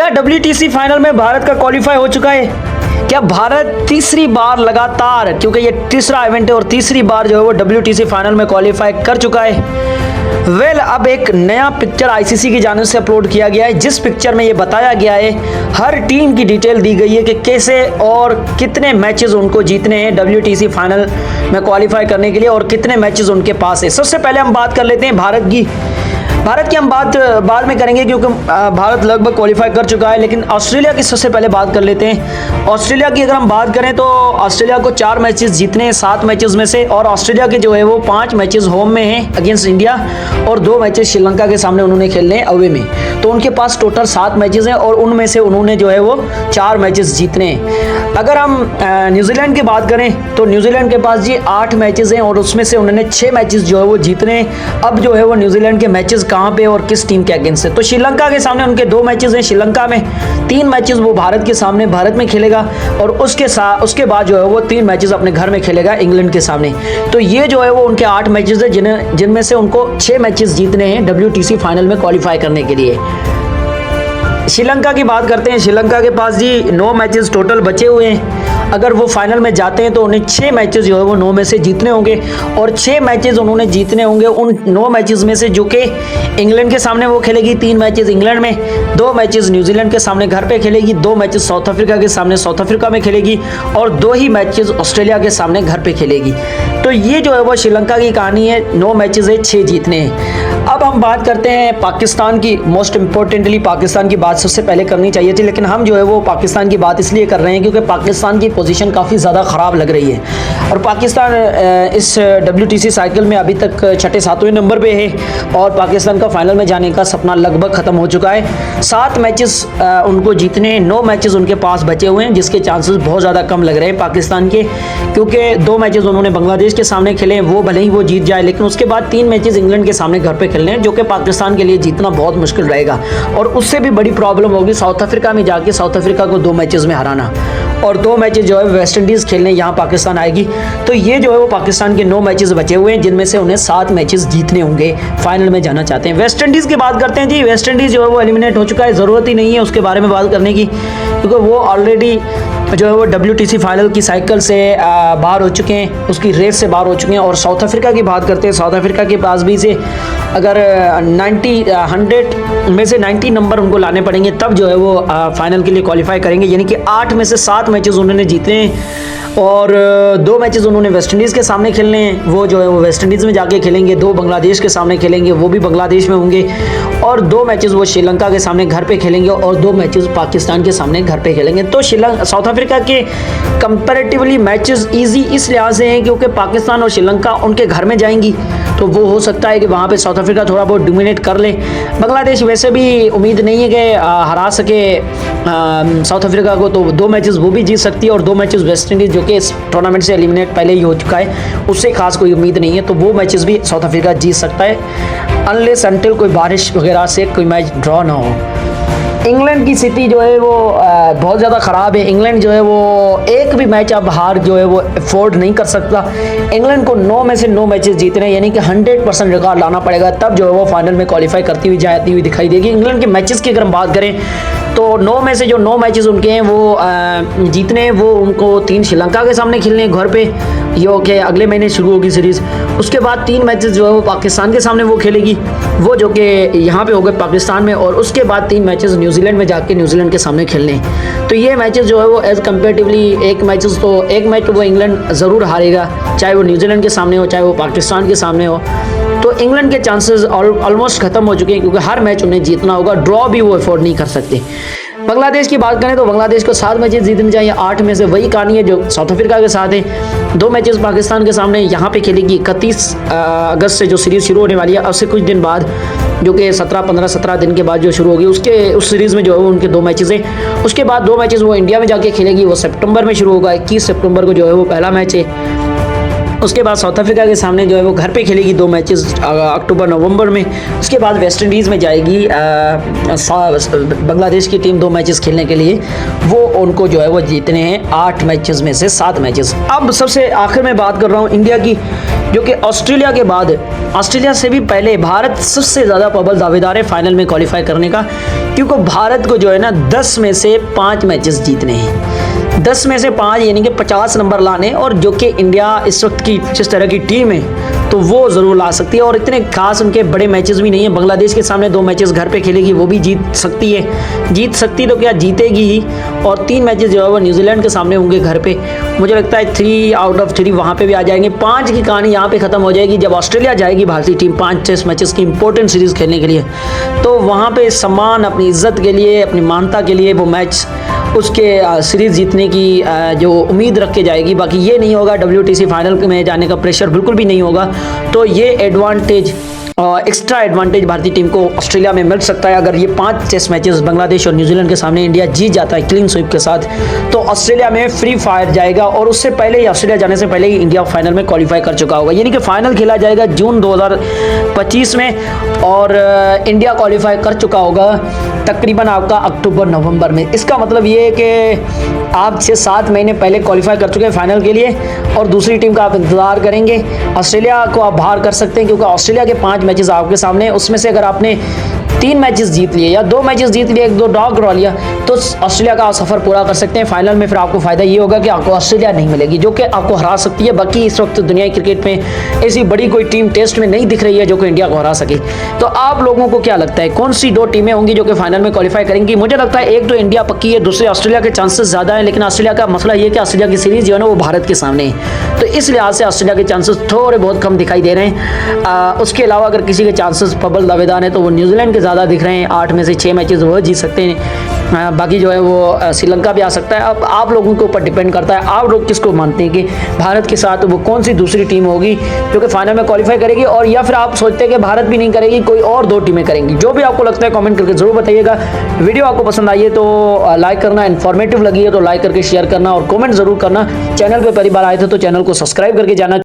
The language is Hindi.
क्या WTC फाइनल में भारत का क्वालिफाई हो चुका है? क्या भारत तीसरी बार लगातार, क्योंकि ये तीसरा इवेंट है और तीसरी बार जो है वो WTC फाइनल में क्वालिफाई कर चुका है? अब एक नया पिक्चर ICC की जानिब से अपलोड किया गया है, जिस पिक्चर में ये बताया गया है, हर टीम की डिटेल दी गई है कि कैसे और कितने मैचेस उनको जीतने हैं WTC फाइनल में क्वालिफाई करने के लिए और कितने मैचेस उनके पास है। सबसे पहले हम बात कर लेते हैं भारत की हम बात बाद में करेंगे क्योंकि भारत लगभग क्वालिफाई कर चुका है, लेकिन ऑस्ट्रेलिया की सबसे पहले बात कर लेते हैं। ऑस्ट्रेलिया की अगर हम बात करें तो ऑस्ट्रेलिया को 4 मैचेस जीतने हैं 7 मैचेस में से, और ऑस्ट्रेलिया के जो है वो 5 मैचेस होम में हैं अगेंस्ट इंडिया और 2 मैचेस श्रीलंका के सामने उन्होंने खेलने हैं अवे में। तो उनके पास टोटल 7 मैचेस हैं और उनमें से उन्होंने जो है वो 4 मैचेस जीतने हैं। अगर हम न्यूजीलैंड की बात करें तो न्यूजीलैंड के पास जी 8 मैचेस हैं और उसमें से उन्होंने 6 मैचेस जो है वो जीतने हैं। अब जो है वो न्यूजीलैंड के मैचेस कहाँ पे और किस टीम के अगेंस्ट है? तो श्रीलंका के सामने उनके 2 मैचेस हैं श्रीलंका में, 3 मैचेस वो भारत के सामने भारत में खेलेगा और उसके बाद जो है वो 3 मैचेस अपने घर में खेलेगा इंग्लैंड के सामने। तो ये जो है वो उनके 8 मैचेस है जिनमें से उनको 6 मैचेस जीतने हैं WTC फाइनल में क्वालिफाई करने के लिए। श्रीलंका की बात करते हैं। श्रीलंका के पास जी 9 मैचेस टोटल बचे हुए हैं। अगर वो फाइनल में जाते हैं तो उन्हें 6 मैचेस जो है वो 9 में से जीतने होंगे और 6 मैचेस उन्होंने जीतने होंगे उन 9 मैचेस में से, जो कि इंग्लैंड के सामने वो खेलेगी 3 मैचेस इंग्लैंड में, 2 मैचेस न्यूजीलैंड के सामने घर पे खेलेगी, 2 मैचेस साउथ अफ्रीका के सामने साउथ अफ्रीका में खेलेगी और 2 ही मैचेस ऑस्ट्रेलिया के सामने घर पे खेलेगी। तो ये जो है वो श्रीलंका की कहानी है, 9 मैचेस है, 6 जीतने हैं। अब हम बात करते हैं पाकिस्तान की। मोस्ट इंपॉर्टेंटली पाकिस्तान की बात सबसे पहले करनी चाहिए थी, लेकिन हम जो है वो पाकिस्तान की बात इसलिए कर रहे हैं क्योंकि पाकिस्तान की पोजीशन काफ़ी ज़्यादा ख़राब लग रही है और पाकिस्तान इस WTC साइकिल में अभी तक 6-7वें नंबर पे है और पाकिस्तान का फाइनल में जाने का सपना लगभग ख़त्म हो चुका है। 7 मैचेस उनको जीतने हैं, 9 मैचेस उनके पास बचे हुए हैं, जिसके चांसेस बहुत ज़्यादा कम लग रहे हैं पाकिस्तान के, क्योंकि 2 मैचेस उन्होंने बांग्लादेश के सामने खेले हैं, वो भले ही वो जीत जाए, लेकिन उसके बाद 3 मैचेस इंग्लैंड के सामने घर पे खेलने हैं, जो कि पाकिस्तान के लिए जीतना बहुत मुश्किल रहेगा। और उससे भी बड़ी प्रॉब्लम होगी साउथ अफ्रीका में जाके साउथ अफ्रीका को 2 मैचेस में हराना और 2 मैचेस जो है वेस्ट इंडीज़ खेलने यहाँ पाकिस्तान आएगी। तो ये जो है वो पाकिस्तान के 9 मैचेस बचे हुए हैं, जिनमें से उन्हें 7 मैचेस जीतने होंगे, फाइनल में जाना चाहते हैं। वेस्ट इंडीज़ की बात करते हैं जी। वेस्ट इंडीज़ जो है वो एलिमिनेट हो चुका है, ज़रूरत ही नहीं है उसके बारे में बात करने की, क्योंकि वो ऑलरेडी जो है वो WTC फाइनल की साइकिल से बाहर हो चुके हैं, उसकी रेस से बाहर हो चुके हैं। और साउथ अफ्रीका की बात करते हैं। साउथ अफ्रीका के पास भी से अगर 100 में से 90 नंबर उनको लाने पड़ेंगे, तब जो है वो फाइनल के लिए क्वालिफाई करेंगे। यानी कि 8 में से 7 मैचेस उन्होंने जीतने हैं और 2 मैचेस उन्होंने वेस्ट इंडीज़ के सामने खेलने हैं, वो जो है वो वेस्ट इंडीज़ में जाके खेलेंगे। 2 बांग्लादेश के सामने खेलेंगे, वो भी बांग्लादेश में होंगे और 2 मैचेस वो श्रीलंका के सामने घर पे खेलेंगे और 2 मैचेस पाकिस्तान के सामने घर पे खेलेंगे। तो साउथ अफ्रीका के कंपैरेटिवली मैचेस इजी इस लिहाज से हैं क्योंकि पाकिस्तान और श्रीलंका उनके घर में जाएंगी, तो वो हो सकता है कि वहाँ पे साउथ अफ्रीका थोड़ा बहुत डोमिनेट कर ले। बांग्लादेश वैसे भी उम्मीद नहीं है कि हरा सके साउथ अफ्रीका को, तो 2 मैचेस वो भी जीत सकती है और 2 मैचेस वेस्ट इंडीज़ जो कि इस टूर्नामेंट से एलिमिनेट पहले ही हो चुका है, उससे खास कोई उम्मीद नहीं है, तो वो मैचेस भी साउथ अफ्रीका जीत सकता है अनलेस अनटिल कोई बारिश वगैरह से कोई मैच ड्रॉ ना हो। इंग्लैंड की स्थिति जो है वो बहुत ज़्यादा ख़राब है। इंग्लैंड जो है वो एक भी मैच अब हार जो है वो अफोर्ड नहीं कर सकता। इंग्लैंड को 9 में से 9 मैचेस जीतने हैं, यानी कि 100% रिकॉर्ड लाना पड़ेगा, तब जो है वो फाइनल में क्वालिफाई करती हुई जाती हुई दिखाई देगी। इंग्लैंड के मैचेस की अगर हम बात करें तो 9 में से जो 9 मैचेस उनके हैं वो जीतने हैं। वो उनको 3 श्रीलंका के सामने खेलने हैं घर पे, ये कि अगले महीने शुरू होगी सीरीज़। उसके बाद 3 मैचेस जो है वो पाकिस्तान के सामने वो खेलेगी, वो जो कि यहाँ पे हो गए पाकिस्तान में, और उसके बाद 3 मैचेस न्यूजीलैंड में जाके न्यूजीलैंड के सामने खेलने हैं। तो ये मैचेस जो है वो एज कम्पेरेटिवली एक मैच तो वो इंग्लैंड ज़रूर हारेगा, चाहे वो न्यूजीलैंड के सामने हो चाहे वो पाकिस्तान के सामने हो। तो इंग्लैंड के चांसेस ऑलमोस्ट ख़त्म हो चुके हैं क्योंकि हर मैच उन्हें जीतना होगा, ड्रॉ भी वो अफोर्ड नहीं कर सकते। बांग्लादेश की बात करें तो बांग्लादेश को 7 मैचेस जीतने चाहिए, 8 में से वही कहानी है जो साउथ अफ्रीका के साथ है। 2 मैचेस पाकिस्तान के सामने यहाँ पे खेलेगी 31 अगस्त से जो सीरीज़ शुरू होने वाली है, अब से कुछ दिन बाद, जो कि 15-17 दिन के बाद जो शुरू होगी, उस सीरीज़ में जो है वो उनके 2 मैचेस हैं। उसके बाद 2 मैचेस वो इंडिया में जाके खेलेगी, वो सितंबर में शुरू होगा। 21 सितंबर को जो है वो पहला मैच है उसके बाद साउथ अफ्रीका के सामने जो है वो घर पे खेलेगी 2 मैचेस अक्टूबर नवंबर में। उसके बाद वेस्ट इंडीज़ में जाएगी बांग्लादेश की टीम 2 मैचेस खेलने के लिए। वो उनको जो है वो जीतने हैं 8 मैचेस में से 7 मैचेस। अब सबसे आखिर में बात कर रहा हूँ इंडिया की, जो कि ऑस्ट्रेलिया के बाद, ऑस्ट्रेलिया से भी पहले भारत सबसे ज़्यादा प्रबल दावेदार है फाइनल में क्वालिफाई करने का, क्योंकि भारत को जो है ना 10 में से 5 मैचेस जीतने हैं। 10 में से 5 यानी कि 50 नंबर लाने, और जो कि इंडिया इस वक्त की जिस तरह की टीम है तो वो ज़रूर ला सकती है। और इतने खास उनके बड़े मैचेस भी नहीं है। बांग्लादेश के सामने 2 मैचेस घर पे खेलेगी, वो भी जीत सकती है। जीत सकती तो क्या, जीतेगी ही। और 3 मैचेस जो है वो न्यूजीलैंड के सामने होंगे घर पे। मुझे लगता है 3 आउट ऑफ 3 वहाँ पे भी आ जाएंगे। 5 की कहानी यहाँ पे ख़त्म हो जाएगी जब ऑस्ट्रेलिया जाएगी भारतीय टीम 5 टेस्ट मैचेस की इंपॉर्टेंट सीरीज़ खेलने के लिए। तो वहाँ पे सम्मान, अपनी इज्जत के लिए, अपनी मानता के लिए वो मैच, उसके सीरीज़ जीतने की जो उम्मीद रख के जाएगी। बाकी ये नहीं होगा WTC फाइनल में जाने का प्रेशर बिल्कुल भी नहीं होगा। तो ये एडवांटेज, एक्स्ट्रा एडवांटेज भारतीय टीम को ऑस्ट्रेलिया में मिल सकता है। अगर ये 5 टेस्ट मैचेस बांग्लादेश और न्यूजीलैंड के सामने इंडिया जीत जाता है क्लीन स्वीप के साथ, तो ऑस्ट्रेलिया में फ्री फायर जाएगा। और उससे पहले ही, ऑस्ट्रेलिया जाने से पहले ही इंडिया फाइनल में क्वालिफाई कर चुका होगा। यानी कि फाइनल खेला जाएगा जून 2025 में, और इंडिया क्वालिफाई कर चुका होगा तकरीबन आपका अक्टूबर नवंबर में। इसका मतलब ये है कि आप 6-7 महीने पहले क्वालिफाई कर चुके हैं फाइनल के लिए, और दूसरी टीम का आप इंतज़ार करेंगे। ऑस्ट्रेलिया को आप बाहर कर सकते हैं, क्योंकि ऑस्ट्रेलिया के 5 मैचेस आपके सामने, उसमें से अगर आपने 3 मैचेस जीत लिए या 2 मैचेस जीत लिए, 1-2 ड्रॉ करवा लिया, तो ऑस्ट्रेलिया का सफ़र पूरा कर सकते हैं फाइनल में। फिर आपको फ़ायदा ये होगा कि आपको ऑस्ट्रेलिया नहीं मिलेगी, जो कि आपको हरा सकती है। बाकी इस वक्त दुनिया क्रिकेट में ऐसी बड़ी कोई टीम टेस्ट में नहीं दिख रही है जो कि इंडिया को हरा सके। तो आप लोगों को क्या लगता है, कौन सी 2 टीमें होंगी जो कि फाइनल में क्वालिफाई करेंगी? मुझे लगता है एक तो इंडिया पक्की है, दूसरे ऑस्ट्रेलिया के चांसेस ज़्यादा है। लेकिन ऑस्ट्रेलिया का मसला ये है कि ऑस्ट्रेलिया की सीरीज़ जो है ना वो भारत के सामने है, तो इस लिहाज से ऑस्ट्रेलिया के चांसेस थोड़े बहुत कम दिखाई दे रहे हैं। उसके अलावा अगर किसी के चांसेस प्रबल दावेदार हैं तो वो न्यूजीलैंड के ज़्यादा दिख रहे हैं। 8 में से 6 मैचेस वो जीत सकते हैं। बाकी जो है वो श्रीलंका भी आ सकता है। अब आप लोगों के ऊपर डिपेंड करता है, आप लोग किसको मानते हैं कि भारत के साथ वो कौन सी दूसरी टीम होगी जो कि फाइनल में क्वालिफाई करेगी, और या फिर आप सोचते हैं कि भारत भी नहीं करेगी, कोई और 2 टीमें करेंगी। जो भी आपको लगता है कमेंट करके ज़रूर बताइएगा। वीडियो आपको पसंद आई है तो लाइक करना, इन्फॉर्मेटिव लगी है तो लाइक करके शेयर करना, और कमेंट ज़रूर करना। चैनल पर पहली बार आए थे तो चैनल को सब्सक्राइब करके जाना।